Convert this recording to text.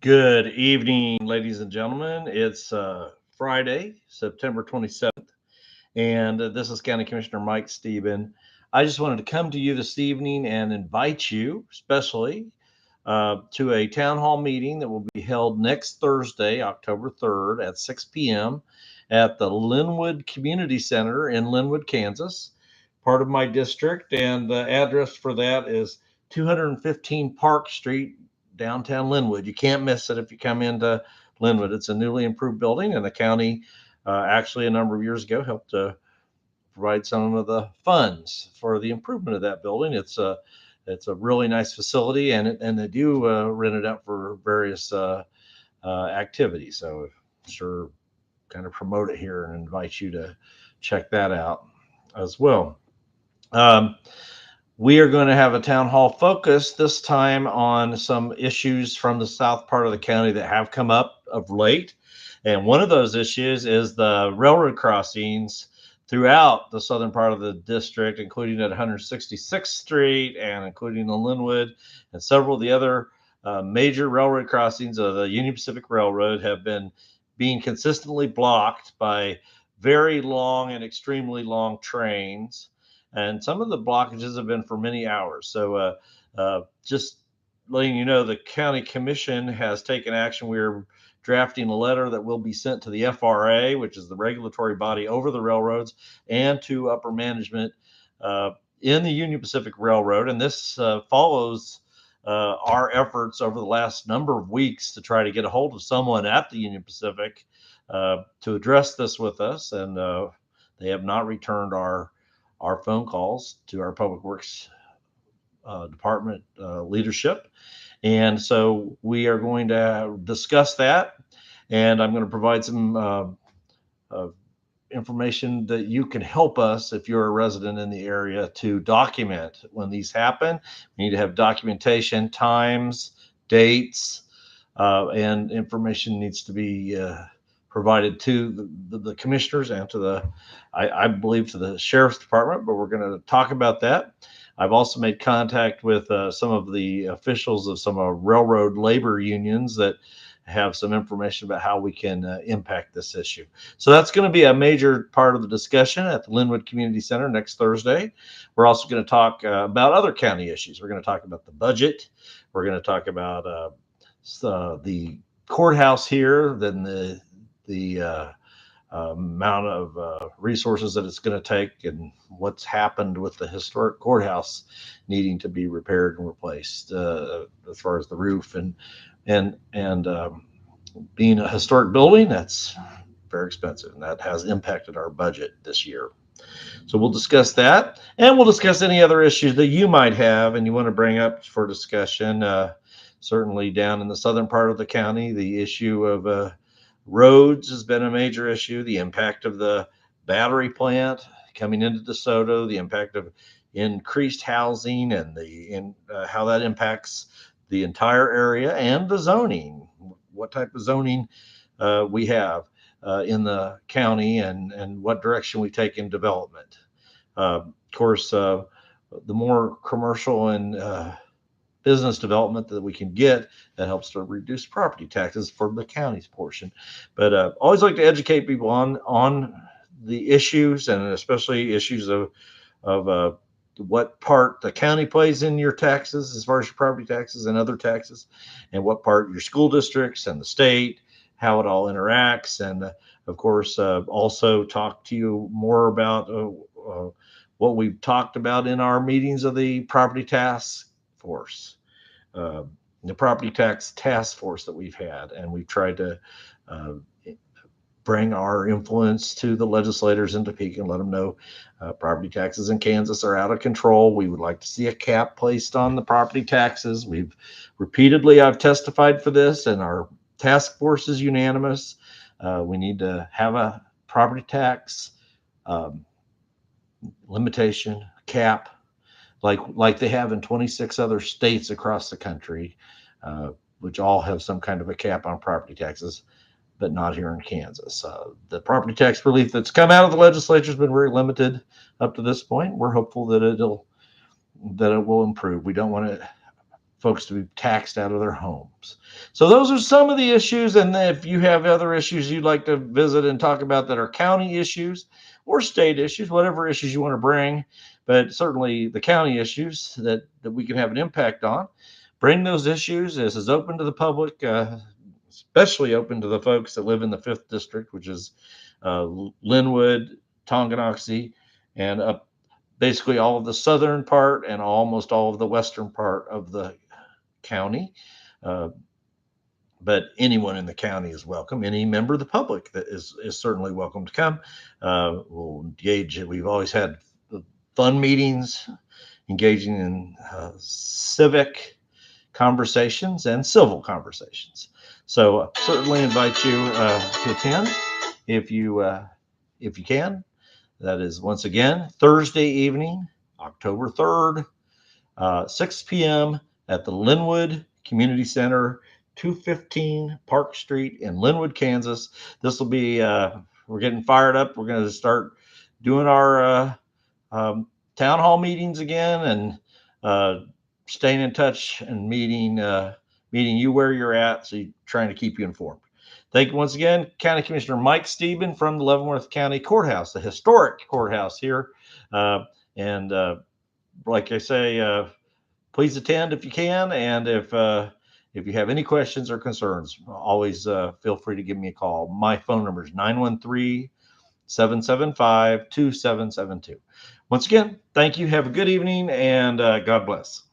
Good evening, ladies and gentlemen. It's Friday, September 27th, and this is County Commissioner Mike Stieben. I just wanted to come to you this evening and invite you, especially, to a town hall meeting that will be held next Thursday, October 3rd at 6 p.m. at the Linwood Community Center in Linwood, Kansas, part of my district, and the address for that is 215 Park Street, downtown Linwood. You can't miss it if you come into Linwood. It's a newly improved building, and the county actually a number of years ago helped to provide some of the funds for the improvement of that building. It's a really nice facility, and they do rent it out for various activities. So sure, kind of promote it here and invite you to check that out as well. Um, we are going to have a town hall focus this time on some issues from the south part of the county that have come up of late. And one of those issues is the railroad crossings throughout the southern part of the district, including at 166th Street and including the Linwood and several of the other major railroad crossings of the Union Pacific Railroad have been being consistently blocked by very long and extremely long trains, and some of the blockages have been for many hours. So, just letting you know, the county commission has taken action. We're drafting a letter that will be sent to the FRA, which is the regulatory body over the railroads, and to upper management in the Union Pacific Railroad. And this follows our efforts over the last number of weeks to try to get a hold of someone at the Union Pacific to address this with us. And they have not returned our phone calls to our public works department leadership. And so we are going to discuss that. And I'm going to provide some information that you can help us if you're a resident in the area to document when these happen. We need to have documentation, times, dates, and information needs to be provided to the commissioners and to I believe, to the sheriff's department, but we're going to talk about that. I've also made contact with some of the officials of some railroad labor unions that have some information about how we can impact this issue. So that's going to be a major part of the discussion at the Linwood Community Center next Thursday. We're also going to talk about other county issues. We're going to talk about the budget. We're going to talk about the courthouse here, then the amount of resources that it's going to take, and what's happened with the historic courthouse needing to be repaired and replaced as far as the roof and being a historic building, that's very expensive, and that has impacted our budget this year. So we'll discuss that, and we'll discuss any other issues that you might have and you want to bring up for discussion. Certainly down in the southern part of the county, the issue of roads has been a major issue. The impact of the battery plant coming into DeSoto, the impact of increased housing, and how that impacts the entire area, and the zoning, what type of zoning we have in the county, and what direction we take in development. Of course, the more commercial and business development that we can get, that helps to reduce property taxes for the county's portion. But always like to educate people on the issues, and especially issues of what part the county plays in your taxes as far as your property taxes and other taxes, and what part your school districts and the state, how it all interacts. And of course, also talk to you more about what we've talked about in our meetings of the property task force, the property tax task force that we've had. And we've tried to bring our influence to the legislators in Topeka and let them know property taxes in Kansas are out of control. We would like to see a cap placed on the property taxes. I've testified for this, and our task force is unanimous. We need to have a property tax limitation cap, like they have in 26 other states across the country, which all have some kind of a cap on property taxes, but not here in Kansas. The property tax relief that's come out of the legislature has been very limited up to this point. We're hopeful that it will improve. We don't want to folks to be taxed out of their homes. So those are some of the issues. And if you have other issues you'd like to visit and talk about that are county issues or state issues, whatever issues you want to bring, but certainly the county issues that we can have an impact on, bring those issues. This is open to the public, especially open to the folks that live in the 5th District, which is Linwood, Tonganoxie, and up basically all of the southern part and almost all of the western part of the county. But anyone in the county is welcome. Any member of the public that is certainly welcome to come. We'll engage. We've always had fun meetings, engaging in civic conversations and civil conversations. So certainly invite you to attend if you can. That is once again Thursday evening, October 3rd, 6 p.m. at the Linwood Community Center, 215 Park Street in Linwood, Kansas. This will be, we're getting fired up. We're going to start doing our town hall meetings again, and staying in touch and meeting you where you're at. So trying to keep you informed. Thank you once again, County Commissioner Mike Stieben from the Leavenworth County Courthouse, the historic courthouse here. And like I say, please attend if you can. And if you have any questions or concerns, always feel free to give me a call. My phone number is 913-775-2772. Once again, thank you. Have a good evening, and God bless.